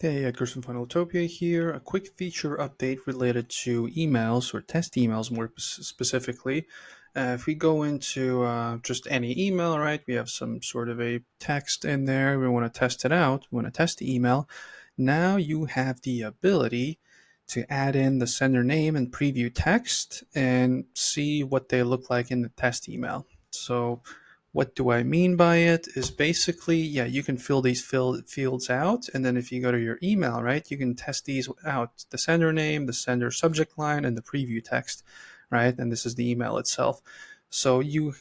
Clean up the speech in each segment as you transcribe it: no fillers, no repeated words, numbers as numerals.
Hey, Edgar from Funneltopia here. A quick feature update related to emails or test emails more specifically. If we go into just any email, right, we have some sort of a text in there. We want to test it out. We want to test the email. Now you have the ability to add in the sender name and preview text and see what they look like in the test email. So what do I mean by it is basically, yeah, you can fill these fields out. And then if you go to your email, right, you can test these out, the sender name, the sender subject line, and the preview text, right? And this is the email itself. So you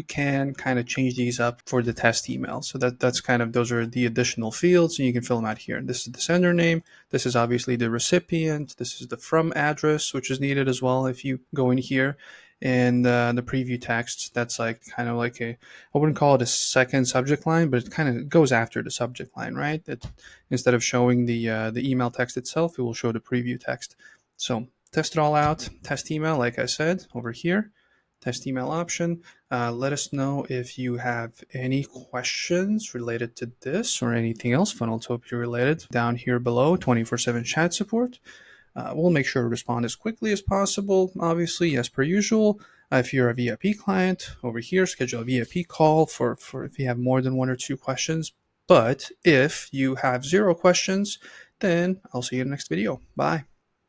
can kind of change these up for the test email. So that's kind of, those are the additional fields, and you can fill them out here. This is the sender name. This is obviously the recipient. This is the from address, which is needed as well if you go in here. And the preview text, that's like kind of like a, I wouldn't call it a second subject line, but it kind of goes after the subject line, right? It, instead of showing the email text itself, it will show the preview text. So test it all out. Test email, like I said, over here. Test email option. Let us know if you have any questions related to this or anything else Funneltopia related down here below. 24/7 chat support. We'll make sure to respond as quickly as possible, obviously, as per usual. If you're a VIP client, over here, schedule a VIP call for if you have more than one or two questions. But if you have zero questions, then I'll see you in the next video. Bye.